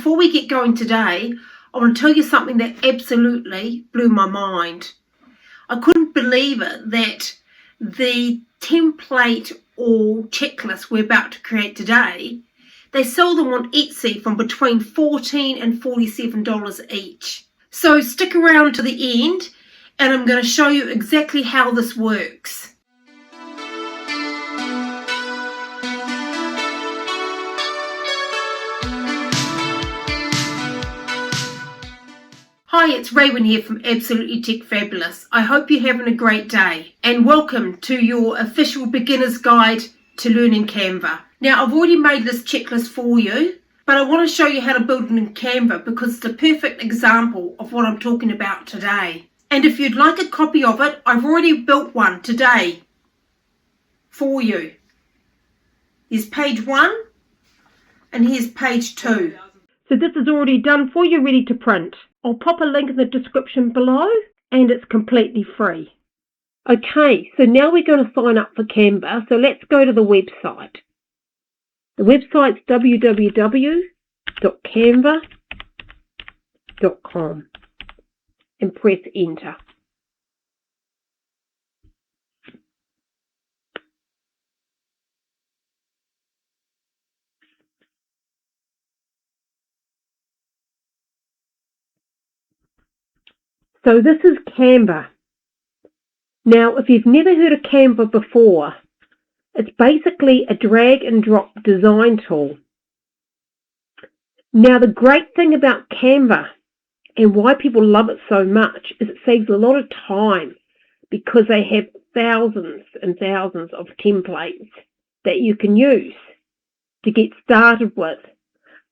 before we get going today, I want to tell you something that absolutely blew my mind. I couldn't believe it that the template or checklist we're about to create today, they sell them on Etsy from between $14 and $47 each. So stick around to the end and I'm going to show you exactly how this works. Hi, it's Raewynne here from Absolutely Tech Fabulous. I hope you're having a great day and welcome to your official beginner's guide to learning Canva. Now, I've already made this checklist for you, but I want to show you how to build it in Canva because it's a perfect example of what I'm talking about today. And if you'd like a copy of it, I've already built one today for you. Here's page 1 and here's page 2. So this is already done for you, ready to print. I'll pop a link in the description below and it's completely free. Okay, so now we're going to sign up for Canva. So let's go to the website. The website's www.canva.com and press enter. So this is Canva. Now, if you've never heard of Canva before, it's basically a drag and drop design tool. Now, the great thing about Canva and why people love it so much is it saves a lot of time because they have thousands and thousands of templates that you can use to get started with.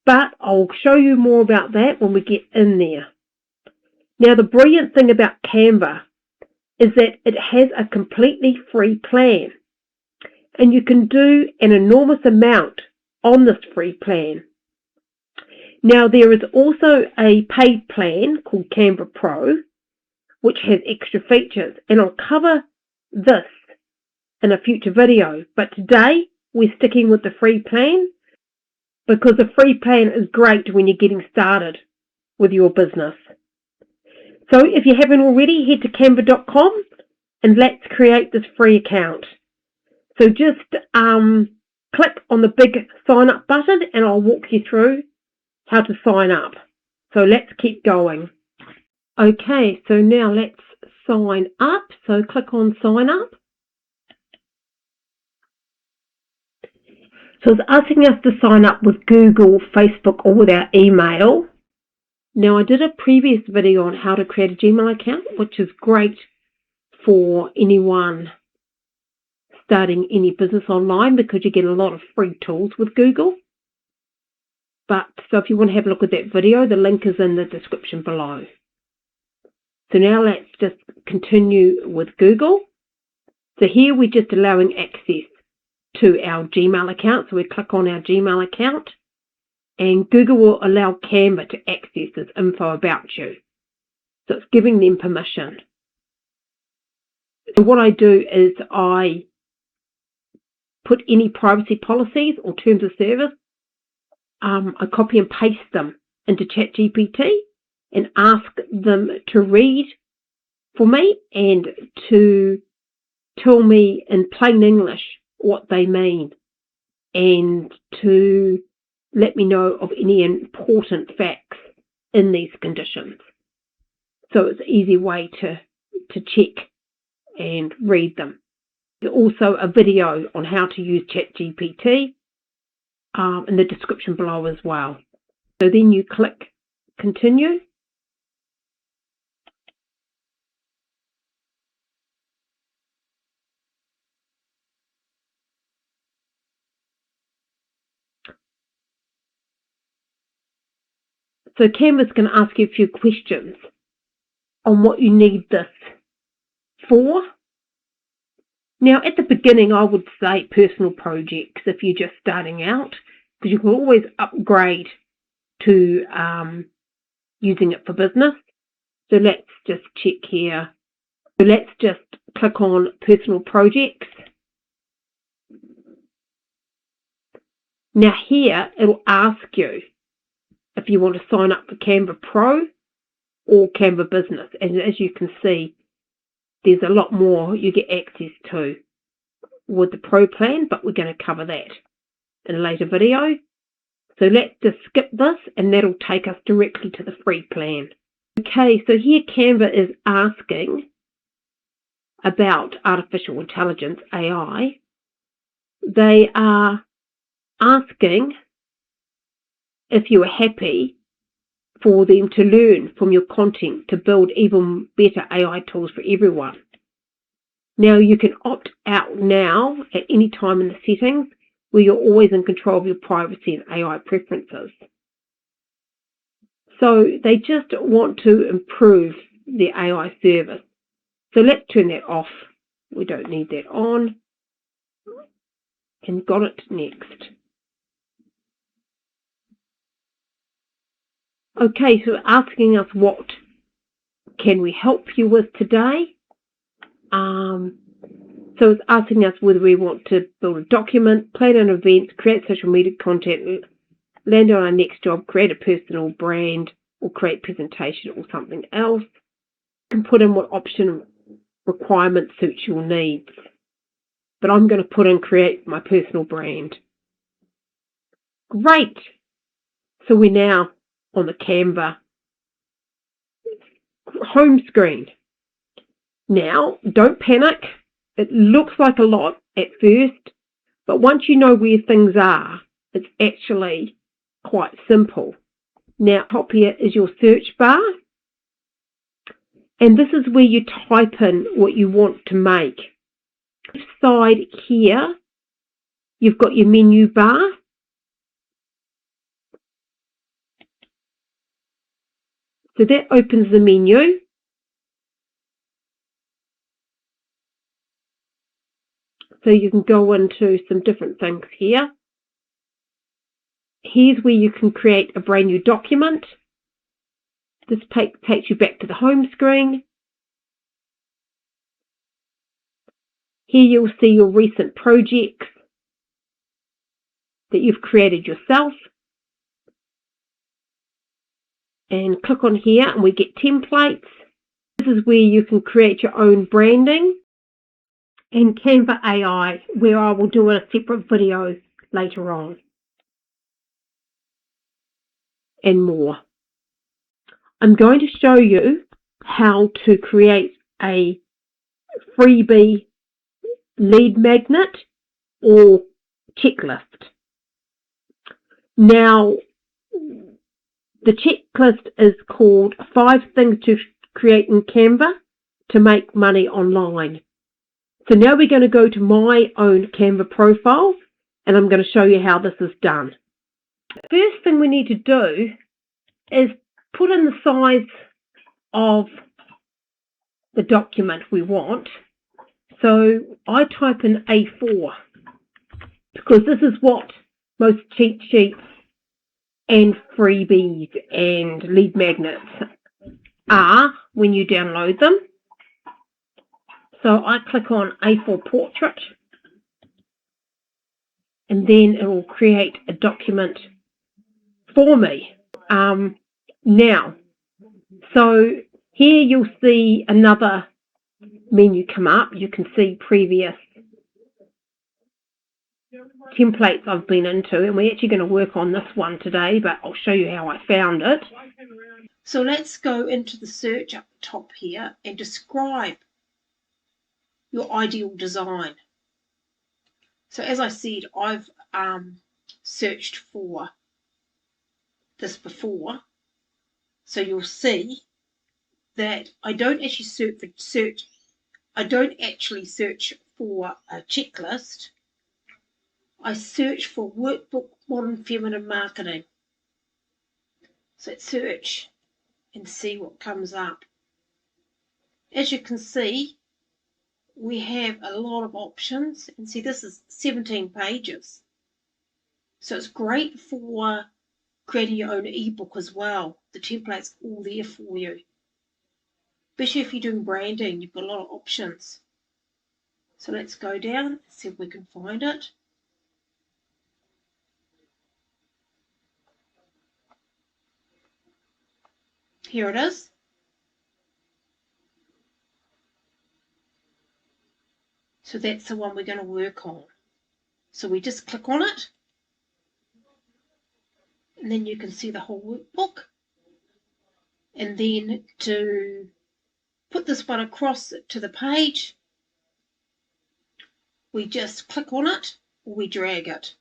But I'll show you more about that when we get in there. Now, the brilliant thing about Canva is that it has a completely free plan, and you can do an enormous amount on this free plan. Now, there is also a paid plan called Canva Pro, which has extra features, and I'll cover this in a future video. But today, we're sticking with the free plan because the free plan is great when you're getting started with your business. So if you haven't already, head to canva.com and let's create this free account. So just click on the big sign up button and I'll walk you through how to sign up. So let's keep going. Okay, so now let's sign up. So click on sign up. So it's asking us to sign up with Google, Facebook or with our email. Now, I did a previous video on how to create a Gmail account, which is great for anyone starting any business online because you get a lot of free tools with Google. But so if you want to have a look at that video, the link is in the description below. So now let's just continue with Google. So here we're just allowing access to our Gmail account. So we click on our Gmail account. And Google will allow Canva to access this info about you. So it's giving them permission. So what I do is I put any privacy policies or terms of service, I copy and paste them into ChatGPT and ask them to read for me and to tell me in plain English what they mean and to let me know of any important facts in these conditions. So it's an easy way to check and read them. There's also a video on how to use ChatGPT in the description below as well. So then you click continue. So Canva's going to ask you a few questions on what you need this for. Now, at the beginning, I would say personal projects if you're just starting out, because you can always upgrade to using it for business. So let's just check here. So let's just click on personal projects. Now here, it'll ask you a if you want to sign up for Canva Pro or Canva Business. And as you can see, there's a lot more you get access to with the Pro plan, but we're going to cover that in a later video. So let's just skip this, and that'll take us directly to the free plan. Okay, so here Canva is asking about artificial intelligence, AI. They are asking if you are happy for them to learn from your content to build even better AI tools for everyone. Now, you can opt out now at any time in the settings, where you're always in control of your privacy and AI preferences. So they just want to improve the AI service. So let's turn that off. We don't need that on. And got it next. Okay, so asking us what can we help you with today. So it's asking us whether we want to build a document, plan an event, create social media content, land on our next job, create a personal brand, or create presentation or something else. You can put in what option requirement suits your needs. But I'm going to put in create my personal brand. Great! So we're now on the Canva home screen. Now, don't panic. It looks like a lot at first, but once you know where things are, it's actually quite simple. Now, top here is your search bar, and this is where you type in what you want to make. Left side here, you've got your menu bar. So that opens the menu. So you can go into some different things here. Here's where you can create a brand new document. This takes you back to the home screen. Here you'll see your recent projects that you've created yourself. And click on here and we get templates. This is where you can create your own branding. And Canva AI, where I will do a separate video later on. And more. I'm going to show you how to create a freebie lead magnet or checklist. Now, the checklist is called 5 Things to Create in Canva to Make Money Online. So now we're going to go to my own Canva profile, and I'm going to show you how this is done. The first thing we need to do is put in the size of the document we want. So I type in A4 because this is what most cheat sheets and freebies and lead magnets are when you download them. So I click on A4 Portrait, and then it will create a document for me. Now, so here you'll see another menu come up. You can see previous templates I've been into, and we're actually going to work on this one today, but I'll show you how I found it. So let's go into the search up the top here and describe your ideal design. So as I said, I've searched for this before, so you'll see that I don't actually search for a checklist. I search for workbook modern feminine marketing. So let's search and see what comes up. As you can see, we have a lot of options, and see this is 17 pages. So it's great for creating your own ebook as well. The template's all there for you. Especially if you're doing branding, you've got a lot of options. So let's go down and see if we can find it. Here it is. So that's the one we're going to work on. So we just click on it, and then you can see the whole workbook. And then to put this one across to the page, we just click on it or we drag it.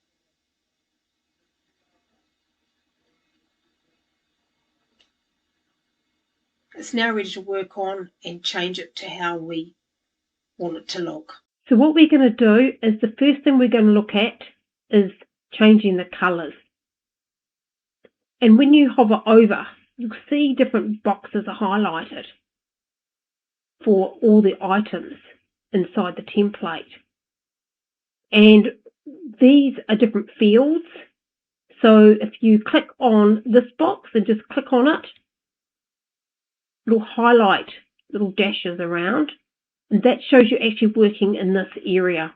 It's now ready to work on and change it to how we want it to look. So what we're going to do is the first thing we're going to look at is changing the colours. And when you hover over, you'll see different boxes are highlighted for all the items inside the template. And these are different fields. So if you click on this box and just click on it, it'll highlight little dashes around. And that shows you actually working in this area.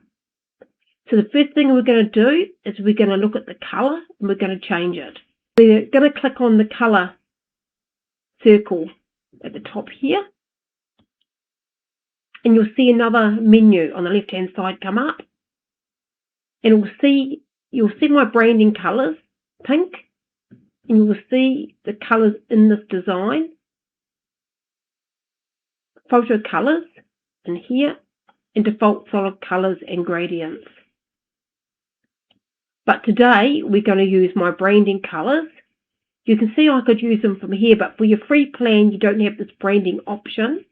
So the first thing we're going to do is we're going to look at the colour and we're going to change it. We're going to click on the colour circle at the top here. And you'll see another menu on the left-hand side come up. And you'll see my branding colours, pink. And you will see the colours in this design. Photo colours in here. And default solid colours and gradients. But today we're going to use my branding colours. You can see I could use them from here, but for your free plan you don't have this branding option.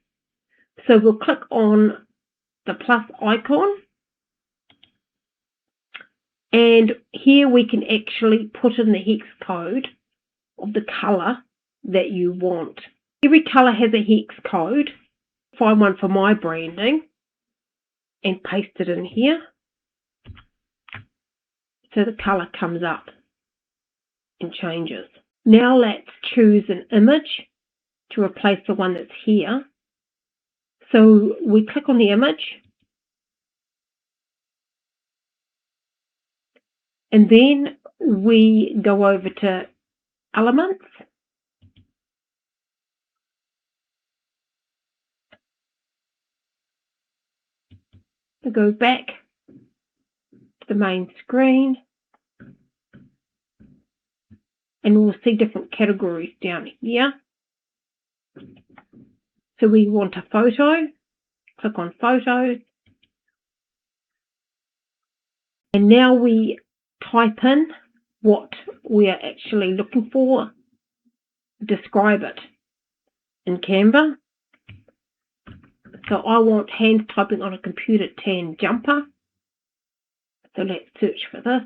So we'll click on the plus icon. And here we can actually put in the hex code of the colour that you want. Every colour has a hex code. Find one for my branding and paste it in here. So the colour comes up and changes. Now let's choose an image to replace the one that's here. So we click on the image. And then we go over to Elements. We go back to the main screen. And we'll see different categories down here. So we want a photo. Click on Photos. And now we type in what we are actually looking for. Describe it in Canva. So I want hand typing on a computer tan jumper. So let's search for this.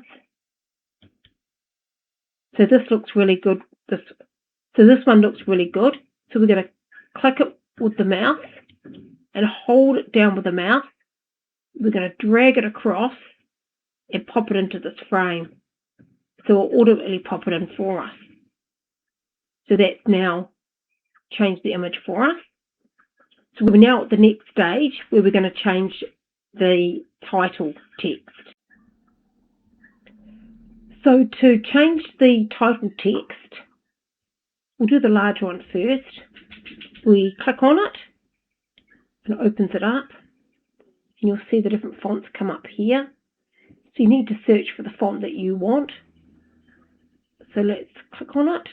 So this looks really good. So this one looks really good. So we're going to click it with the mouse and hold it down with the mouse. We're going to drag it across and pop it into this frame. So it'll automatically pop it in for us. So that's now changed the image for us. So we're now at the next stage where we're going to change the title text. So to change the title text, we'll do the large one first. We click on it and it opens it up. And you'll see the different fonts come up here. So you need to search for the font that you want. So let's click on it.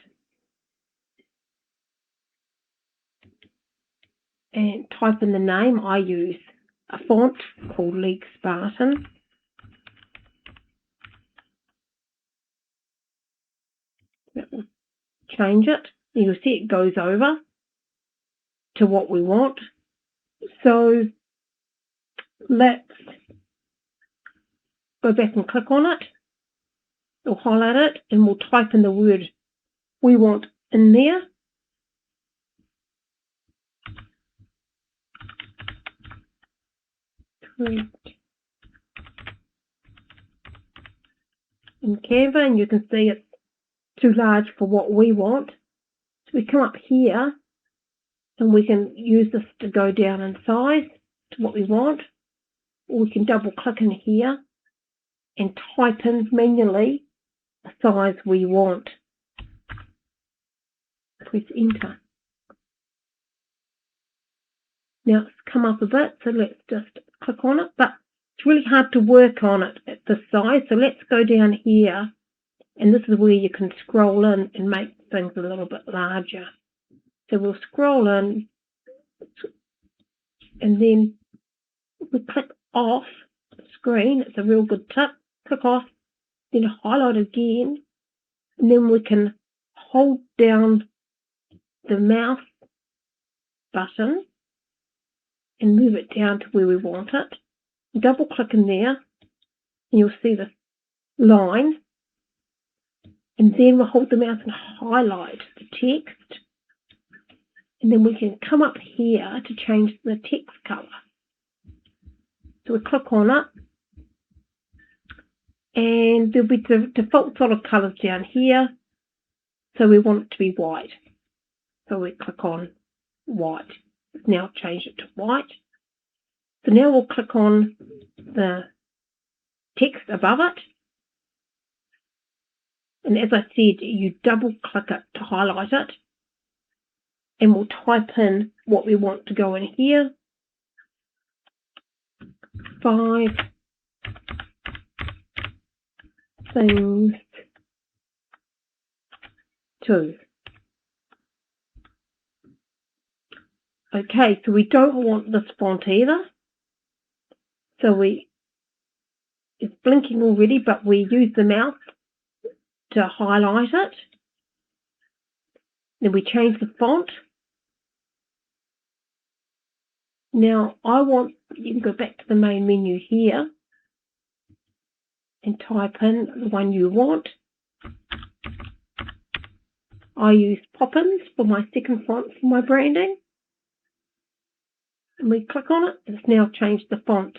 And type in the name. I use a font called League Spartan. That will change it. You'll see it goes over to what we want. So let's go back and click on it. We'll highlight it and we'll type in the word we want in there. In Canva, and you can see it's too large for what we want. So we come up here and we can use this to go down in size to what we want. Or we can double click in here and type in manually the size we want. Press enter. Now it's come up a bit, so let's just click on it, but it's really hard to work on it at this size, so let's go down here, and this is where you can scroll in and make things a little bit larger. So we'll scroll in, and then we click off the screen. It's a real good tip. Click off, then highlight again, and then we can hold down the mouse button and move it down to where we want it. Double click in there, and you'll see this line, and then we'll hold the mouse and highlight the text, and then we can come up here to change the text color. So we click on it, and there'll be the default sort of colors down here, so we want it to be white. So we click on white. Now change it to white. So now we'll click on the text above it, and as I said, you double click it to highlight it, and we'll type in what we want to go in here. 5 things to. Okay, so we don't want this font either. So it's blinking already, but we use the mouse to highlight it. Then we change the font. Now you can go back to the main menu here and type in the one you want. I use Poppins for my second font for my branding. And we click on it, and it's now changed the font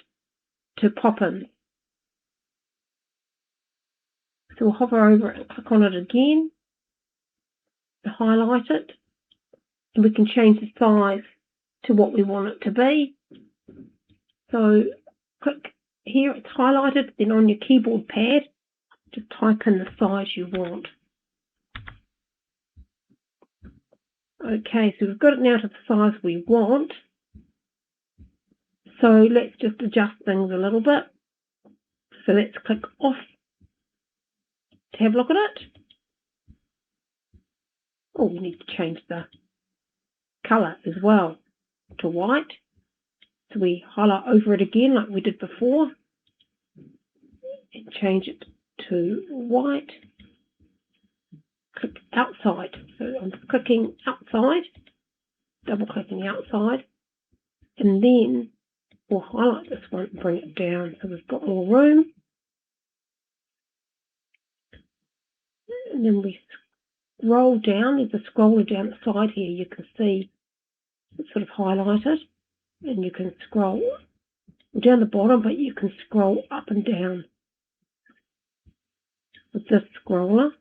to Poppins. So we'll hover over it and click on it again to highlight it. And we can change the size to what we want it to be. So click here, it's highlighted, then on your keyboard pad, just type in the size you want. Okay, so we've got it now to the size we want. So let's just adjust things a little bit. So let's click off to have a look at it. Oh, we need to change the colour as well to white. So we highlight over it again like we did before and change it to white. Click outside. So I'm clicking outside, double clicking outside, and then we'll highlight this one and bring it down so we've got more room. And then we scroll down. There's a scroller down the side here. You can see it's sort of highlighted, and you can scroll down the bottom, but you can scroll up and down with this scroller.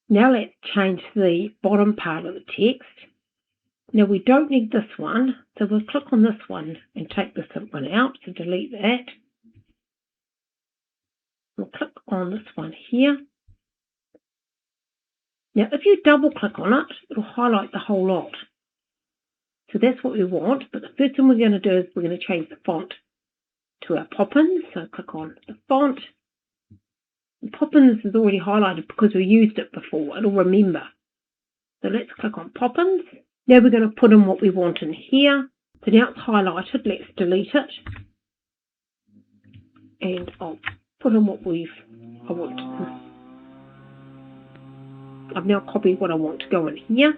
Now let's change the bottom part of the text. Now we don't need this one, so we'll click on this one and take this one out, so delete that. We'll click on this one here. Now if you double click on it, it'll highlight the whole lot. So that's what we want, but the first thing we're going to do is we're going to change the font to our Poppins. So click on the font. And Poppins is already highlighted because we used it before. It'll remember. So let's click on Poppins. Now we're going to put in what we want in here. So now it's highlighted. Let's delete it. And I'll put in what I want. I've now copied what I want to go in here.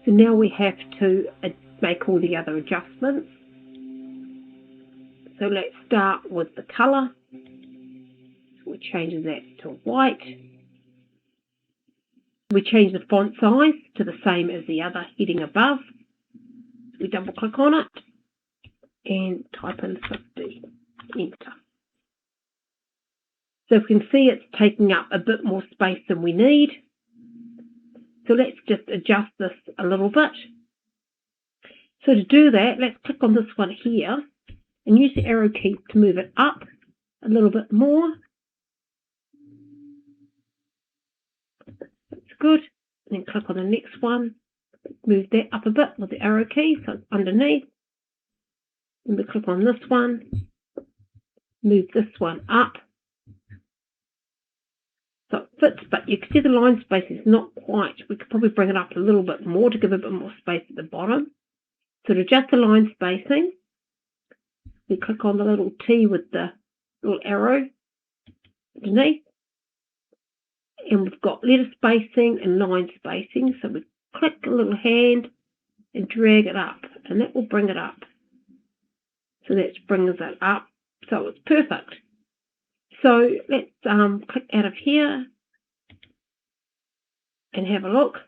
So now we have to make all the other adjustments. So let's start with the colour. So we change that to white. We change the font size to the same as the other heading above. We double click on it and type in 50. Enter. So we can see it's taking up a bit more space than we need. So let's just adjust this a little bit. So to do that, let's click on this one here and use the arrow keys to move it up a little bit more. That's good. And then click on the next one Move that up a bit with the arrow key so it's underneath. And we click on this one, move this one up. So it fits, but you can see the line space is not quite. We could probably bring it up a little bit more to give a bit more space at the bottom. So to adjust the line spacing, we click on the little T with the little arrow underneath. And we've got letter spacing and line spacing. So we click a little hand and drag it up, and that will bring it up. So that brings it up. So it's perfect. So let's click out of here and have a look.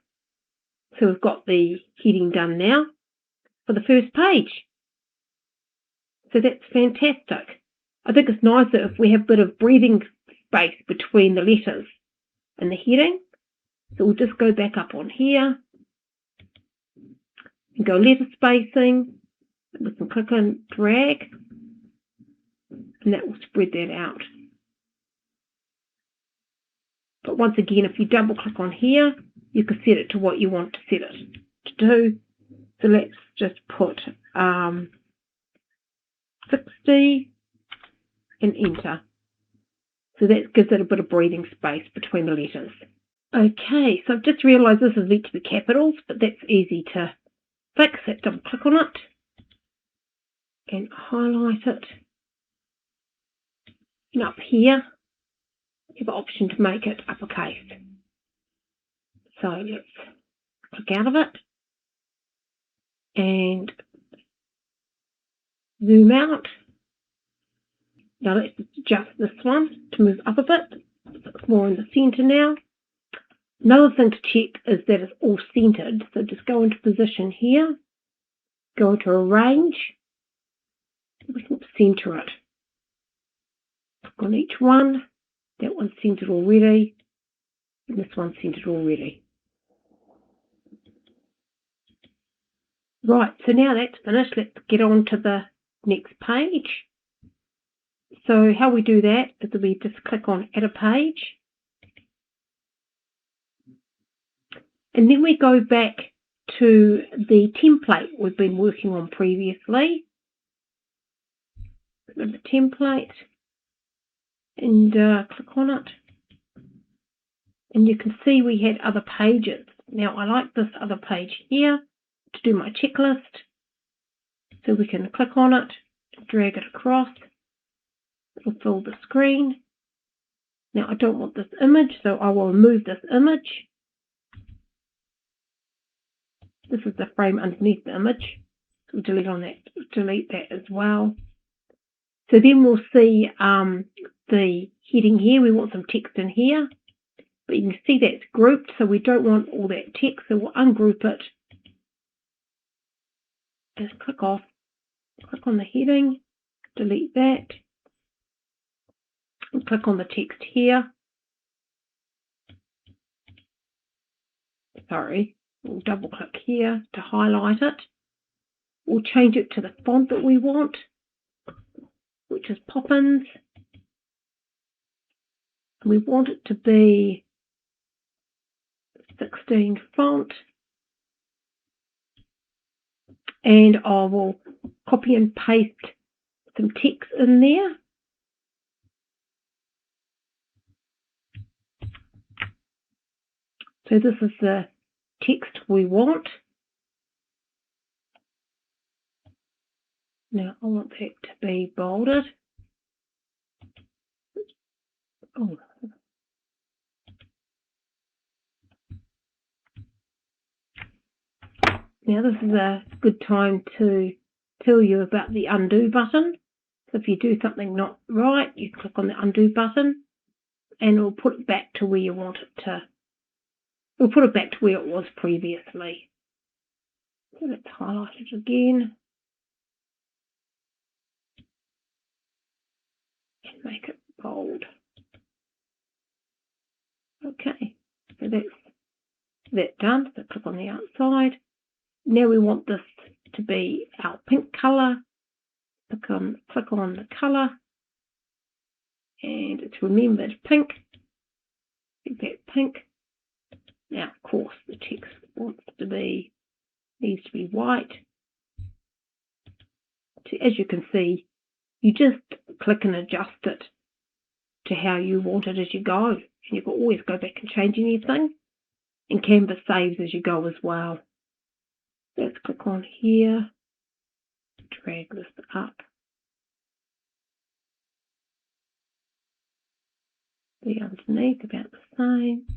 So we've got the heading done now for the first page. So that's fantastic. I think it's nicer if we have a bit of breathing space between the letters and the heading. So we'll just go back up on here and go letter spacing. We can click and drag, and that will spread that out. But once again, if you double click on here, you can set it to what you want to set it to do. So let's just put 60 and enter. So that gives it a bit of breathing space between the letters. Okay, so I've just realised this is meant to be capitals, but that's easy to fix it. Double click on it and highlight it. And up here, you have an option to make it uppercase. So let's click out of it and zoom out. Now let's adjust this one to move up a bit. So it's more in the centre now. Another thing to check is that it's all centred. So just go into position here, go into arrange, we can centre it. Click on each one. That one's centred already, and this one's centred already. Right, so now that's finished, let's get on to the next page. So how we do that is that we just click on Add a Page. And then we go back to the template we've been working on previously. Go to the template and click on it. And you can see we had other pages. Now I like this other page here to do my checklist. So we can click on it, drag it across. It'll fill the screen. Now I don't want this image, so I will remove this image. This is the frame underneath the image. So delete that as well. So then we'll see the heading here. We want some text in here. But you can see that's grouped, so we don't want all that text. So we'll ungroup it. Just click off. Click on the heading. Delete that. And click on the text here. Sorry. We'll double click here to highlight it. We'll change it to the font that we want, which is Poppins. We want it to be 16 font. And I will copy and paste some text in there. So this is the text we want. Now I want that to be bolded. Oh. Now this is a good time to tell you about the undo button. So if you do something not right, you click on the undo button and it will put it back to where you want it to. We'll put it back to where it was previously. So let's highlight it again. And make it bold. Okay, so that's that done. So click on the outside. Now we want this to be our pink colour. Click on the colour. And it's remembered pink. Make that pink. Now, of course, the text wants to be needs to be white. So as you can see, you just click and adjust it to how you want it as you go. And you can always go back and change anything. And Canva saves as you go as well. Let's click on here, drag this up. The underneath about the same.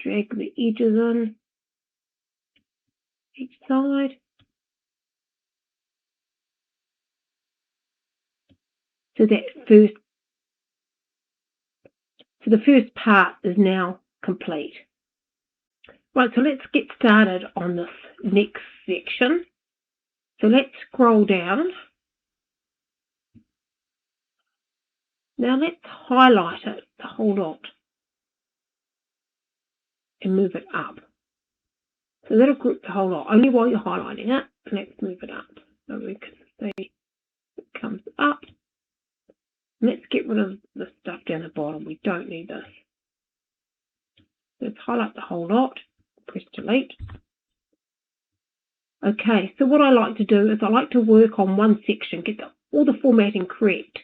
Drag the edges in each side. So the first part is now complete. Right, so let's get started on this next section. So let's scroll down. Now let's highlight it, the whole lot, and move it up. So that'll group the whole lot, only while you're highlighting it. Let's move it up so we can see it comes up. Let's get rid of the stuff down the bottom. We don't need this. Let's highlight the whole lot, press delete. Okay, so what I like to do is I like to work on one section, get all the formatting correct,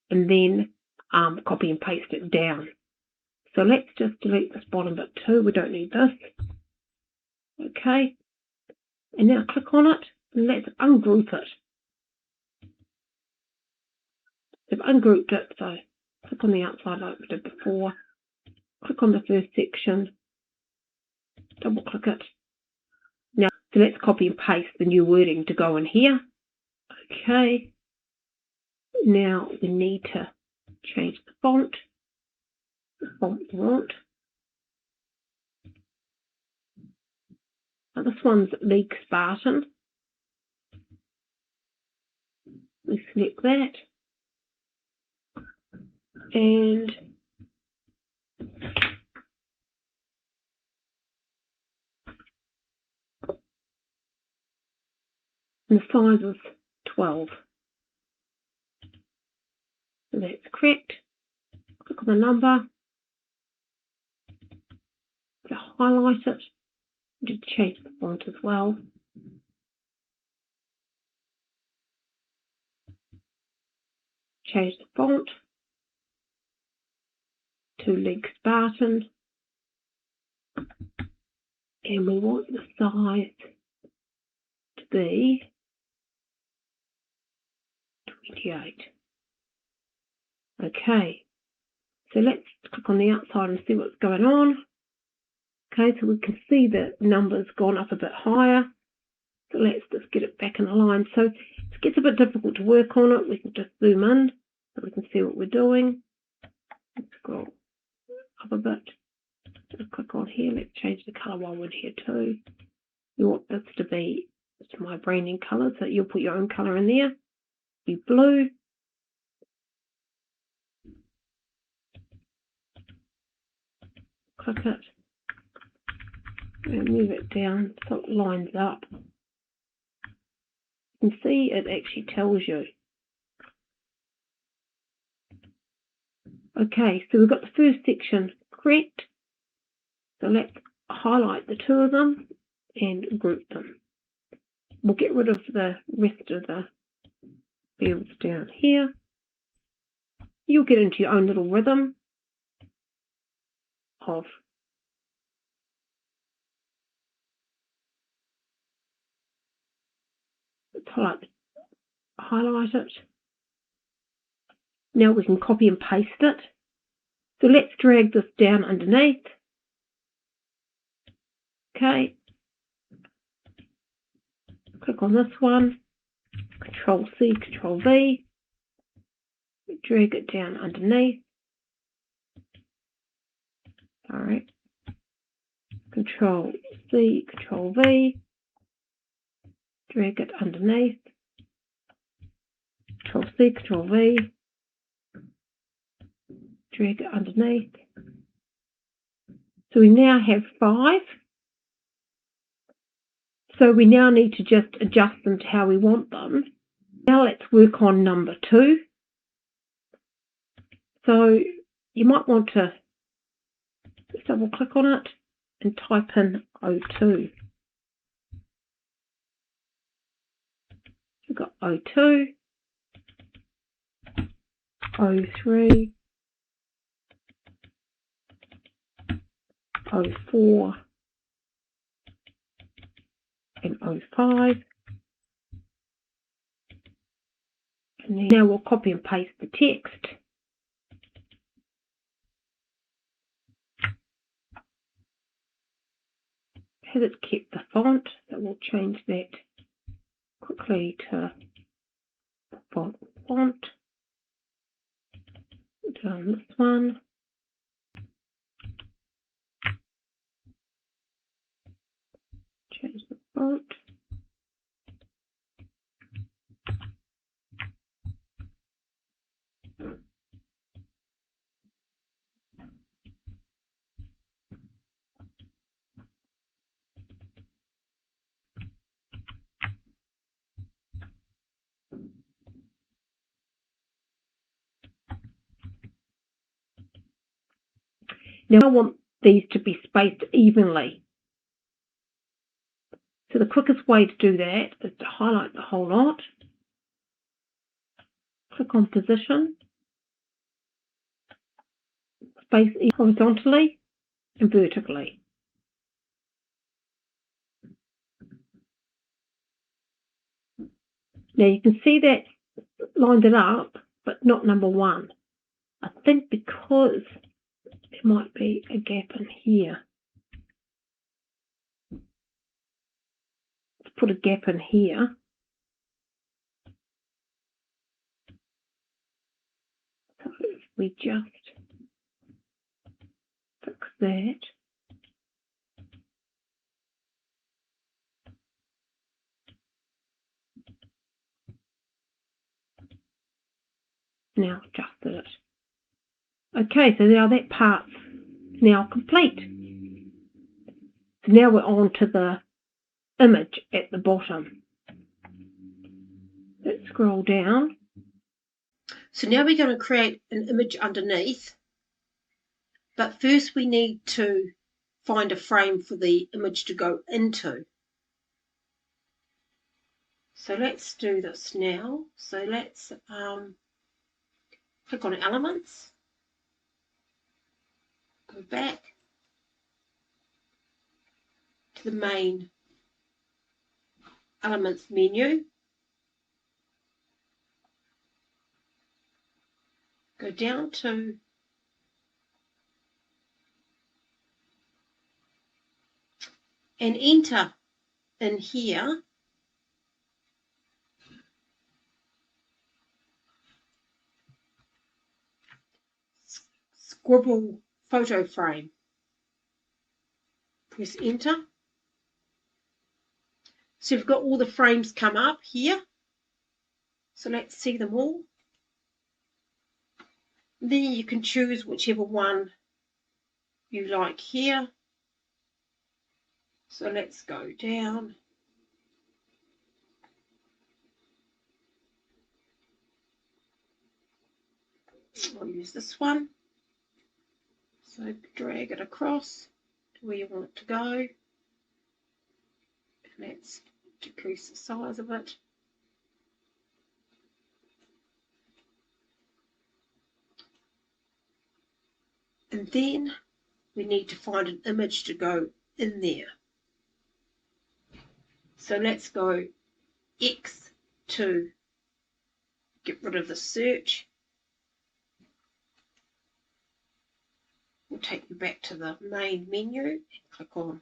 and then copy and paste it down. So let's just delete this bottom bit too. We don't need this. Okay, and now click on it and let's ungroup it. We've ungrouped it, so click on the outside like we did before. Click on the first section, double click it. Now, so let's copy and paste the new wording to go in here. Okay, now we need to change the font we want. Now, this one's League Spartan. We select that. And the size is 12. So that's correct. Click on the number. To highlight it. Just change the font as well. Change the font to League Spartan. And we want the size to be 28. Okay, so let's click on the outside and see what's going on. Okay, so we can see the number's gone up a bit higher. So let's just get it back in line. So it gets a bit difficult to work on it. We can just zoom in so we can see what we're doing. Let's scroll up a bit. Let's click on here. Let's change the colour while we're here too. You want this to be my branding colour, so you'll put your own colour in there. Be blue. Click it. And move it down so it lines up. You can see it actually tells you. Okay, so we've got the first section correct. So let's highlight the two of them and group them. We'll get rid of the rest of the fields down here. You'll get into your own little rhythm of highlight it. Now we can copy and paste it. So let's drag this down underneath. Okay. Click on this one. Control C, Control V. Drag it down underneath. Alright. Control C, Control V. Drag it underneath. Control C, Control V. Drag it underneath. So we now have 5. So we now need to just adjust them to how we want them. Now let's work on number 2. So you might want to just double click on it and type in 02. We've got 02, 03, 04, and 05. And then now we'll copy and paste the text. Has it kept the font? So we'll change that quickly to font. Down this one. Change the font. Now I want these to be spaced evenly. So the quickest way to do that is to highlight the whole lot, click on position, space horizontally and vertically. Now you can see that lined it up, but not number 1. I think because there might be a gap in here. Let's put a gap in here. So if we just fix that. Now adjusted it. Okay, so now that part's now complete. So now we're on to the image at the bottom. Let's scroll down. So now we're going to create an image underneath, but first we need to find a frame for the image to go into. So let's do this now. So let's click on Elements, go back to the main Elements menu, go down to and enter in here scribble photo frame. Press enter. So you've got all the frames come up here. So let's see them all. Then you can choose whichever one you like here. So let's go down. I'll use this one. So drag it across to where you want it to go. And let's decrease the size of it. And then we need to find an image to go in there. So let's go X to get rid of the search. We'll take you back to the main menu. Click on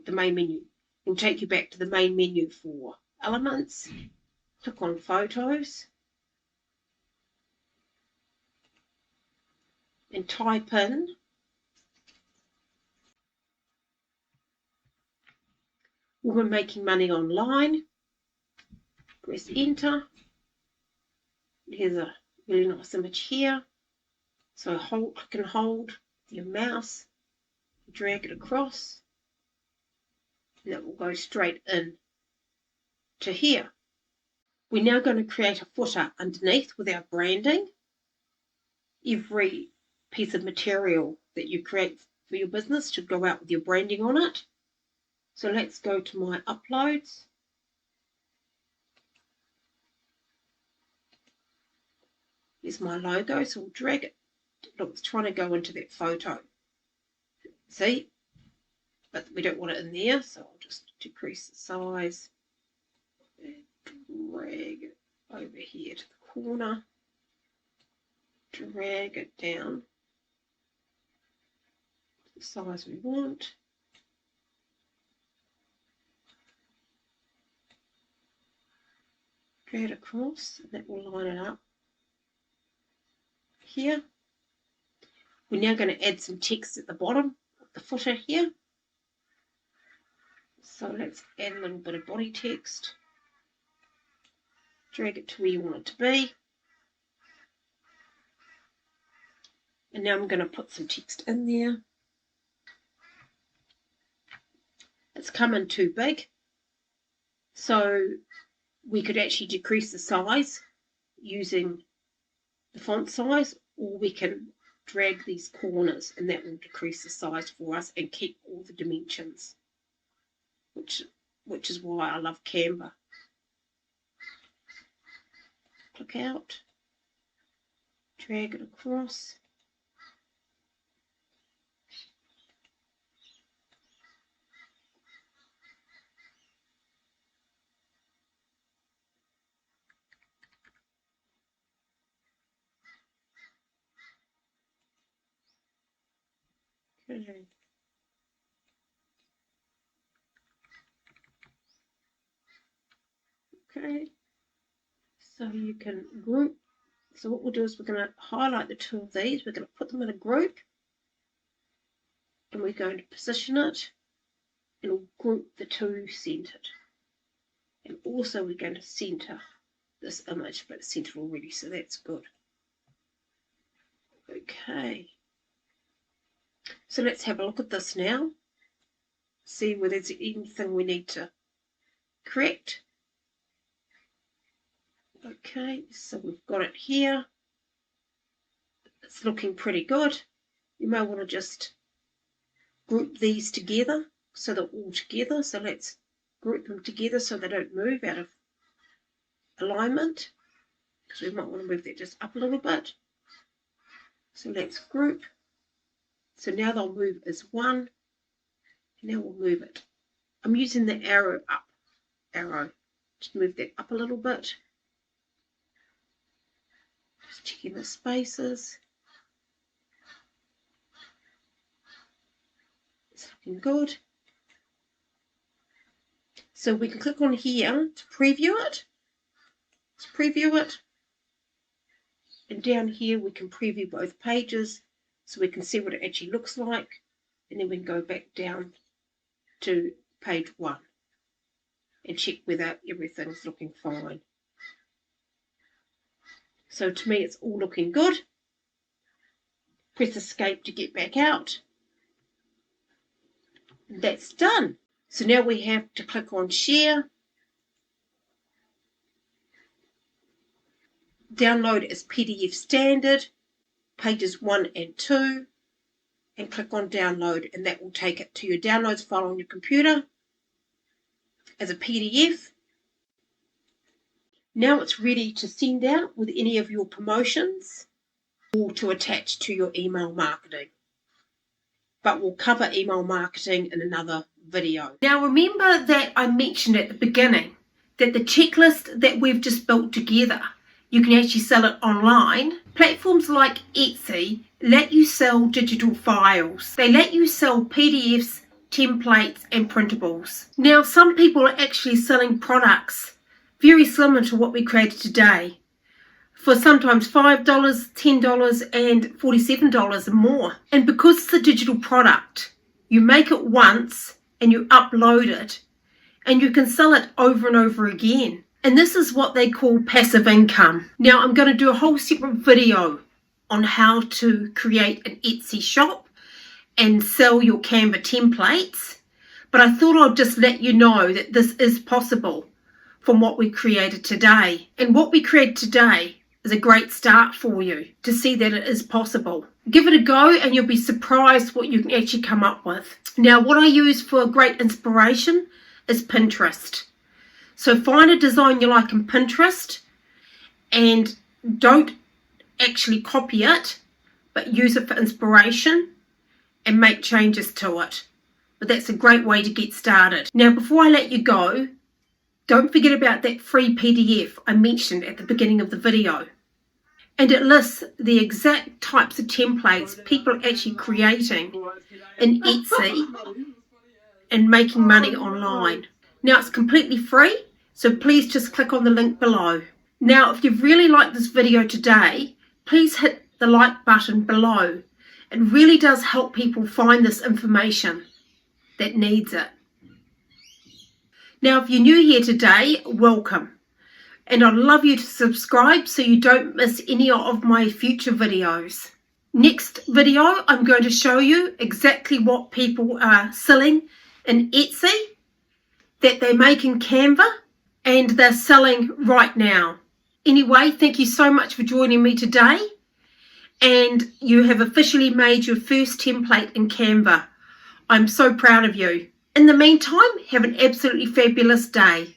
the main menu. It'll take you back to the main menu for Elements. Click on Photos. And type in Woman Making Money Online. Press enter. Here's a really nice image here. So click and hold your mouse, drag it across, and it will go straight in to here. We're now going to create a footer underneath with our branding. Every piece of material that you create for your business should go out with your branding on it. So let's go to my uploads. There's my logo, so we'll drag it. Look, it's trying to go into that photo. See? But we don't want it in there, so I'll just decrease the size and drag it over here to the corner. Drag it down to the size we want. Drag it across, and that will line it up here. We're now going to add some text at the bottom of the footer here. So let's add a little bit of body text. Drag it to where you want it to be. And now I'm going to put some text in there. It's coming too big. So we could actually decrease the size using the font size, or we can drag these corners and that will decrease the size for us and keep all the dimensions, which is why I love Canva. Click out, drag it across. Okay, so you can group. So what we'll do is we're going to highlight the two of these. We're going to put them in a group, and we're going to position it, and we'll group the two centered. And also we're going to center this image, but it's centered already, so that's good. Okay. So let's have a look at this now. See whether there's anything we need to correct. Okay, so we've got it here. It's looking pretty good. You may want to just group these together so they're all together. So let's group them together so they don't move out of alignment, because we might want to move that just up a little bit. So let's group. So now they'll move as one. And now we'll move it. I'm using the arrow up arrow. Just move that up a little bit. Just checking the spaces. It's looking good. So we can click on here to preview it. Let's preview it. And down here we can preview both pages so we can see what it actually looks like. And then we can go back down to page 1 and check whether everything's looking fine. So to me it's all looking good. Press escape to get back out. That's done. So now we have to click on share, download as PDF standard, pages 1 and 2, and click on download, and that will take it to your downloads file on your computer as a PDF. Now it's ready to send out with any of your promotions or to attach to your email marketing. But we'll cover email marketing in another video. Now remember that I mentioned at the beginning that the checklist that we've just built together, you can actually sell it online. Platforms like Etsy let you sell digital files. They let you sell PDFs, templates and printables. Now some people are actually selling products very similar to what we created today for sometimes $5, $10 and $47 and more. And because it's a digital product, you make it once and you upload it and you can sell it over and over again. And this is what they call passive income. Now I'm going to do a whole separate video on how to create an Etsy shop and sell your Canva templates. But I thought I'd just let you know that this is possible from what we created today. And what we created today is a great start for you to see that it is possible. Give it a go and you'll be surprised what you can actually come up with. Now what I use for great inspiration is Pinterest. So find a design you like in Pinterest and don't actually copy it, but use it for inspiration and make changes to it. But that's a great way to get started. Now, before I let you go, don't forget about that free PDF I mentioned at the beginning of the video. And it lists the exact types of templates people are actually creating in Etsy and making money online. Now, it's completely free, so please just click on the link below. Now, if you've really liked this video today, please hit the like button below. It really does help people find this information that needs it. Now, if you're new here today, welcome. And I'd love you to subscribe so you don't miss any of my future videos. Next video, I'm going to show you exactly what people are selling in Etsy, that they make in Canva, and they're selling right now. Anyway, thank you so much for joining me today. And you have officially made your first template in Canva. I'm so proud of you. In the meantime, have an absolutely fabulous day.